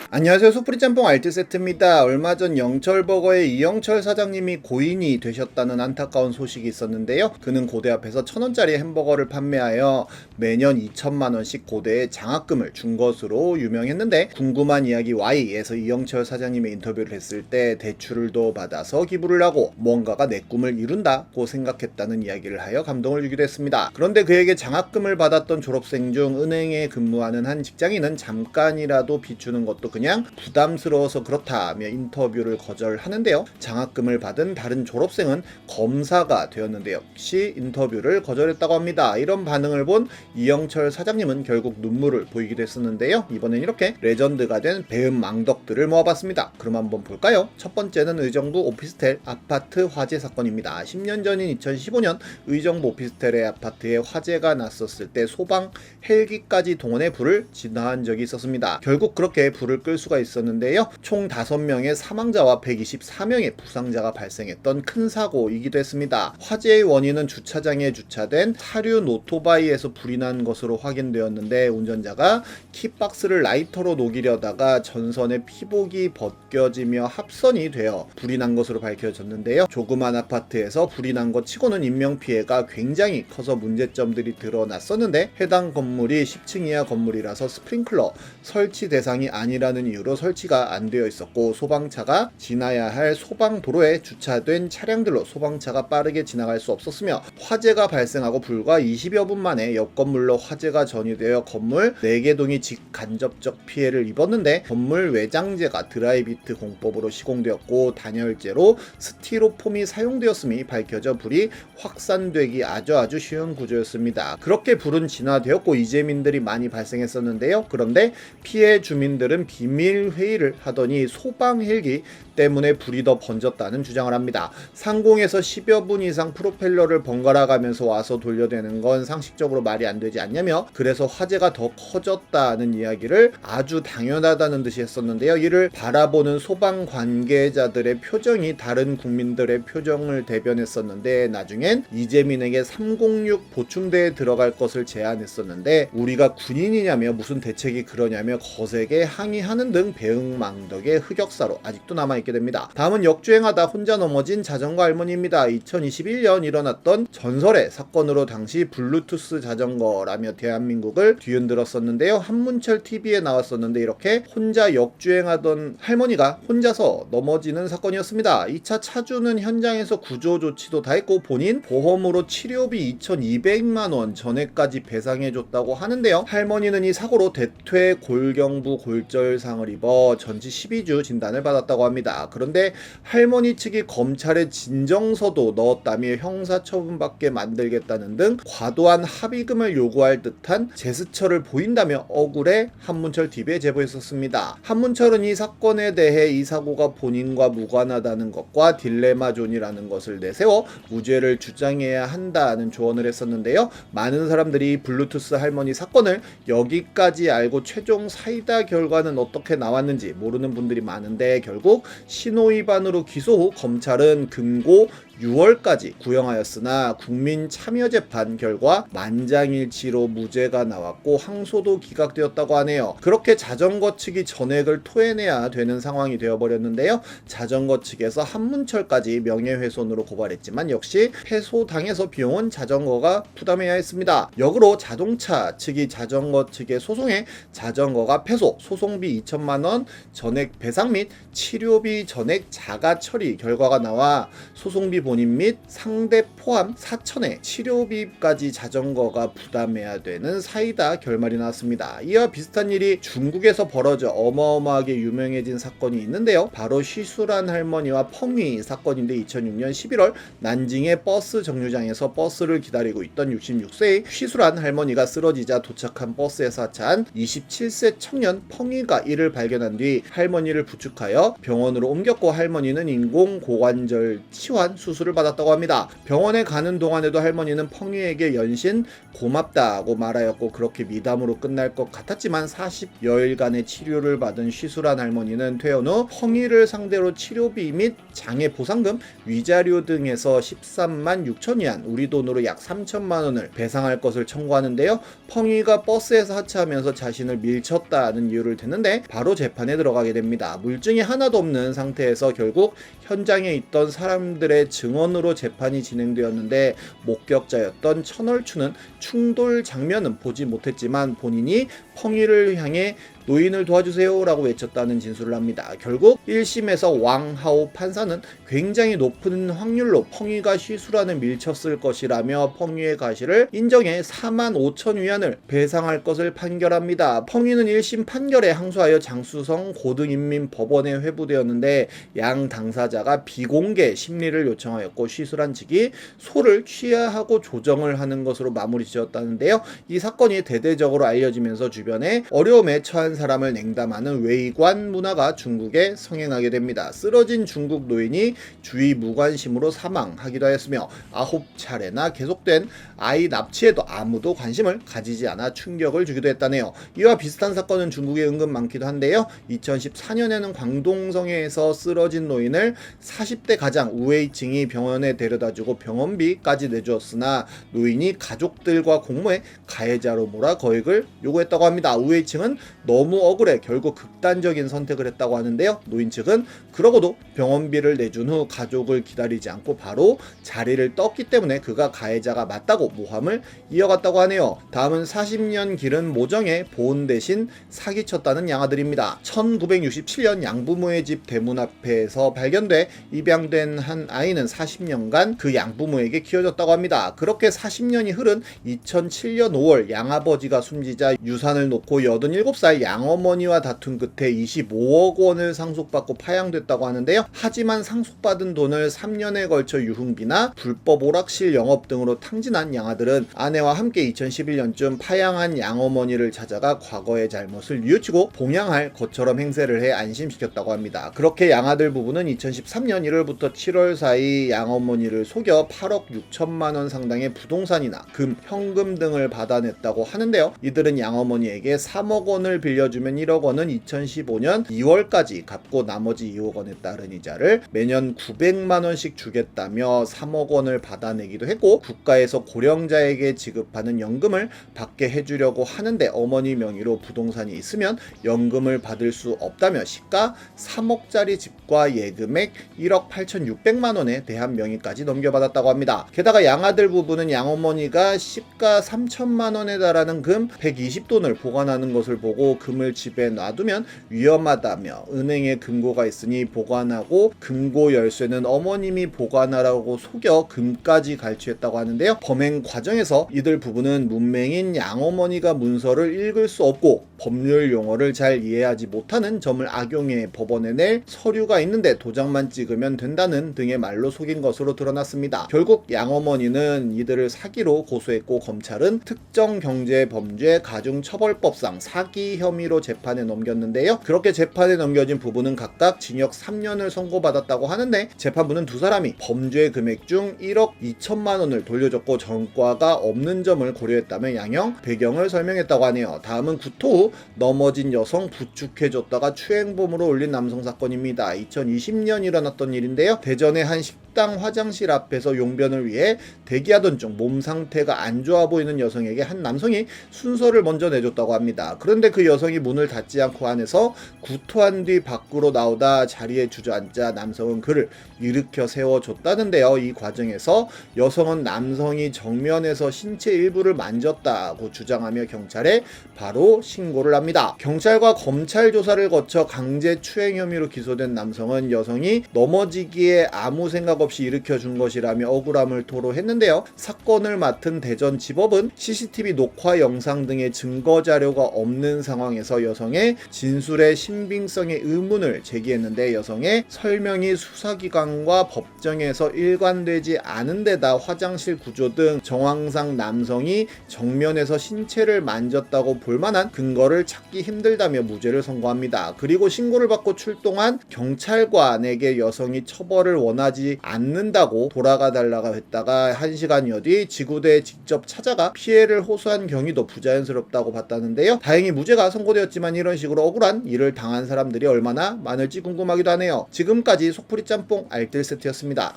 안녕하세요. 소프리짬뽕 알뜰세트입니다. 얼마 전 영철버거의 이영철 사장님이 고인이 되셨다는 안타까운 소식이 있었는데요. 그는 고대 앞에서 1,000원짜리 햄버거를 판매하여 매년 2천만원씩 고대에 장학금을 준 것으로 유명했는데, 궁금한 이야기 Y에서 이영철 사장님의 인터뷰를 했을 때 대출을 더 받아서 기부를 하고 뭔가가 내 꿈을 이룬다고 생각했다는 이야기를 하여 감동을 주기도 했습니다. 그런데 그에게 장학금을 받았던 졸업생 중 은행에 근무하는 한 직장인은 잠깐이라도 비추는 것도 그냥 부담스러워서 그렇다며 인터뷰를 거절하는데요. 장학금을 받은 다른 졸업생은 검사가 되었는데 역시 인터뷰를 거절했다고 합니다. 이런 반응을 본 이영철 사장님은 결국 눈물을 보이기도 했었는데요. 이번엔 이렇게 레전드가 된 배음 망덕들을 모아봤습니다. 그럼 한번 볼까요? 첫 번째는 의정부 오피스텔 아파트 화재 사건입니다. 10년 전인 2015년 의정부 오피스텔의 아파트에 화재가 났었을 때 소방 헬기까지 동원해 불을 진화한 적이 있었습니다. 결국 그렇게 불을 끌 수가 있었는데요. 총 5명의 사망자와 124명의 부상자가 발생했던 큰 사고이기도 했습니다. 화재의 원인은 주차장에 주차된 사륜 오토바이에서 불이 난 것으로 확인되었는데, 운전자가 키박스를 라이터로 녹이려다가 전선의 피복이 벗겨지며 합선이 되어 불이 난 것으로 밝혀졌는데요. 조그만 아파트에서 불이 난 것 치고는 인명피해가 굉장히 커서 문제점들이 드러났었는데, 해당 건물이 10층 이하 건물이라서 스프링클러 설치 대상이 아니라는 이유로 설치가 안 되어 있었고, 소방차가 지나야 할 소방도로에 주차된 차량들로 소방차가 빠르게 지나갈 수 없었으며, 화재가 발생하고 불과 20여 분 만에 옆 건물로 화재가 전이되어 건물 4개 동이 직간접적 피해를 입었는데, 건물 외장재가 드라이비트 공법으로 시공되었고 단열재로 스티로폼이 사용되었음이 밝혀져 불이 확산되기 아주 쉬운 구조였습니다. 그렇게 불은 진화되었고 이재민들이 많이 발생했었는데요. 그런데 피해 주민들은 비밀 회의를 하더니 소방 헬기 때문에 불이 더 번졌다는 주장을 합니다. 상공에서 10여 분 이상 프로펠러를 번갈아 가면서 와서 돌려대는 건 상식적으로 말이 안 되지 않냐며, 그래서 화재가 더 커졌다는 이야기를 아주 당연하다는 듯이 했었는데요. 이를 바라보는 소방 관계자들의 표정이 다른 국민들의 표정을 대변했었는데, 나중엔 이재민에게 306 보충대에 들어갈 것을 제안했었는데, 우리가 군인이냐며 무슨 대책이 그러냐며 거세게 항의하는 등 배응망덕의 흑역사로 아직도 남아있게 됩니다. 다음은 역주행하다 혼자 넘어진 자전거 할머니입니다. 2021년 일어났던 전설의 사건으로 당시 블루투스 자전거라며 대한민국을 뒤흔들었었는데요. 한문철 TV에 나왔었는데, 이렇게 혼자 역주행하던 할머니가 혼자서 넘어지는 사건이었습니다. 2차 차주는 현장에서 구조 조치도 다 했고 본인 보험으로 치료비 2,200만원 전액까지 배상해줬다고 하는데요. 할머니는 이 사고로 대퇴골경부 골절상을 입어 전치 12주 진단을 받았다고 합니다. 그런데 할머니 측이 검찰에 진정서도 넣었다며 형사처분받게 만들겠다는 등 과도한 합의금을 요구할 듯한 제스처를 보인다며 억울해 한문철 TV에 제보했었습니다. 한문철은 이 사건에 대해 이 사고가 본인과 무관하다는 것과 딜레마존이라는 것을 내세워 무죄를 주장해야 한다는 조언을 했었는데요. 많은 사람들이 블루투스 할머니 사건을 여기까지 알고 최종 사이다 결과는 어떻게 나왔는지 모르는 분들이 많은데, 결국 신호위반으로 기소 후 검찰은 금고 6월까지 구형하였으나 국민참여재판 결과 만장일치로 무죄가 나왔고 항소도 기각되었다고 하네요. 그렇게 자전거 측이 전액을 토해내야 되는 상황이 되어버렸는데요. 자전거 측에서 한문철까지 명예훼손으로 고발했지만 역시 패소당해서 비용은 자전거가 부담해야 했습니다. 역으로 자동차 측이 자전거 측에 소송해 자전거가 패소, 소송비 2천만원 전액 배상 및 치료비 전액 자가 처리 결과가 나와 소송비 본인 및 상대 포함 4천의 치료비까지 자전거가 부담해야 되는 사이다 결말이 나왔습니다. 이와 비슷한 일이 중국에서 벌어져 어마어마하게 유명해진 사건이 있는데요. 바로 쉬수란 할머니와 펑위 사건인데, 2006년 11월 난징의 버스 정류장에서 버스를 기다리고 있던 66세의 쉬수란 할머니가 쓰러지자 도착한 버스에서 하차한 27세 청년 펑위가 이를 발견한 뒤 할머니를 부축하여 병원으로 옮겼고, 할머니는 인공고관절 치환 수술 수술을 받았다고 합니다. 병원에 가는 동안에도 할머니는 펑이에게 연신 고맙다고 말하였고 그렇게 미담으로 끝날 것 같았지만 40여일간의 치료를 받은 쉬술한 할머니는 퇴원 후 펑이를 상대로 치료비 및 장애 보상금, 위자료 등에서 13만 6천 위안, 우리 돈으로 약 3천만 원을 배상할 것을 청구하는데요. 펑이가 버스에서 하차하면서 자신을 밀쳤다는 이유를 대는데 바로 재판에 들어가게 됩니다. 물증이 하나도 없는 상태에서 결국 현장에 있던 사람들의 증언으로 재판이 진행되었는데 목격자였던 천얼추는 충돌 장면은 보지 못했지만 본인이 펑이를 향해 노인을 도와주세요 라고 외쳤다는 진술을 합니다. 결국 1심에서 왕하오 판사는 굉장히 높은 확률로 펑이가 쉬술안을 밀쳤을 것이라며 펑이의 가시를 인정해 4만 5천 위안을 배상할 것을 판결합니다. 펑이는 1심 판결에 항소하여 장쑤성 고등인민법원에 회부되었는데 양 당사자가 비공개 심리를 요청하였고 쉬술안 측이 소를 취하하고 조정을 하는 것으로 마무리 지었다는데요. 이 사건이 대대적으로 알려지면서 주변에 어려움에 처한 사람을 냉담하는 외관 문화가 중국에 성행하게 됩니다. 쓰러진 중국 노인이 주의 무관심으로 사망하기도 하였으며 9차례나 계속된 아이 납치에도 아무도 관심을 가지지 않아 충격을 주기도 했다네요. 이와 비슷한 사건은 중국에 은근 많기도 한데요. 2014년에는 광동성에서 쓰러진 노인을 40대 가장 우회이층이 병원에 데려다주고 병원비까지 내주었으나 노인이 가족들과 공모해 가해자로 몰아 거액을 요구했다고 합니다. 우회이층은 너무 억울해 결국 극단적인 선택을 했다고 하는데요. 노인 측은 그러고도 병원비를 내준 후 가족을 기다리지 않고 바로 자리를 떴기 때문에 그가 가해자가 맞다고 모함을 이어갔다고 하네요. 다음은 40년 기른 모정의 보온 대신 사기쳤다는 양아들입니다. 1967년 양부모의 집 대문 앞에서 발견돼 입양된 한 아이는 40년간 그 양부모에게 키워졌다고 합니다. 그렇게 40년이 흐른 2007년 5월 양아버지가 숨지자 유산을 놓고 87살 양어머니와 다툰 끝에 25억 원을 상속받고 파양됐다고 하는데요. 하지만 상속받은 돈을 3년에 걸쳐 유흥비나 불법 오락실 영업 등으로 탕진한 양아들은 아내와 함께 2011년쯤 파양한 양어머니를 찾아가 과거의 잘못을 뉘우치고 봉양할 것처럼 행세를 해 안심시켰다고 합니다. 그렇게 양아들 부부는 2013년 1월부터 7월 사이 양어머니를 속여 8억 6천만 원 상당의 부동산이나 금, 현금 등을 받아냈다고 하는데요. 이들은 양어머니에게 3억 원을 빌려주면 1억 원은 2015년 2월까지 갚고 나머지 2억 원에 따른 이자를 매년 900만 원씩 주겠다며 3억 원을 받아내기도 했고 국가에서 고령자에게 지급하는 연금을 받게 해주려고 하는데 어머니 명의로 부동산이 있으면 연금을 받을 수 없다며 시가 3억짜리 집과 예금액 1억 8,600만 원에 대한 명의까지 넘겨받았다고 합니다. 게다가 양아들 부부는 양어머니가 시가 3천만 원에 달하는 금 120돈을 보관하는 것을 보고 금을 집에 놔두면 위험하다며 은행에 금고가 있으니 보관하고 금고 열쇠는 어머님이 보관하라고 속여 금까지 갈취했다고 하는데요. 범행 과정에서 이들 부부는 문맹인 양어머니가 문서를 읽을 수 없고 법률 용어를 잘 이해하지 못하는 점을 악용해 법원에 낼 서류가 있는데 도장만 찍으면 된다는 등의 말로 속인 것으로 드러났습니다. 결국 양어머니는 이들을 사기로 고소했고 검찰은 특정경제범죄 가중처벌법상 사기 혐의로 재판에 넘겼는데요. 그렇게 재판에 넘겨진 부부는 각각 징역 3년을 선고받았다고 하는데 재판부는 두 사람이 범죄 금액 중 1억 2천만 원을 돌려줬고 전과가 없는 점을 고려했다며 양형 배경을 설명했다고 하네요. 다음은 구토 후 넘어진 여성 부축해줬다가 추행범으로 올린 남성 사건입니다. 2020년 일어났던 일인데요. 대전의 한 식당 화장실 앞에서 용변을 위해 대기하던 중 몸 상태가 안 좋아 보이는 여성에게 한 남성이 순서를 먼저 내줬다고 합니다. 그런데 그 여성이 문을 닫지 않고 안에서 구토한 뒤 밖으로 나오다 자리에 주저앉자 남성은 그를 일으켜 세워줬다는데요. 이 과정에서 여성은 남성이 정면에서 신체 일부를 만졌다고 주장하며 경찰에 바로 신고를 합니다. 경찰과 검찰 조사를 거쳐 강제 추행 혐의로 기소된 남성은 여성이 넘어지기에 아무 생각 없이 일으켜 준 것이라며 억울함을 토로했는데요. 사건을 맡은 대전지법은 CCTV 녹화 영상 등의 증거 자료가 없는 상황에서 여성의 진술의 신빙성에 의문을 제기했는데 여성의 설명이 수사기관과 법정에서 일관되지 않은 데다 화장실 구조 등 정황상 남성이 정면에서 신체를 만졌다고 볼만한 근거를 찾기 힘들다며 무죄를 선고합니다. 그리고 신고를 받고 출동한 경찰관에게 여성이 처벌을 원하지 않는다고 돌아가 달라고 했다가 1시간여 뒤 지구대에 직접 찾아가 피해를 호소한 경위도 부자연스럽다고 봤다는데요. 다행히 무죄가 선고되었지만 이런 식으로 억울한 일을 당한 사람들이 얼마나 많을지 궁금하기도 하네요. 지금까지 속풀이 짬뽕 알뜰 세트였습니다.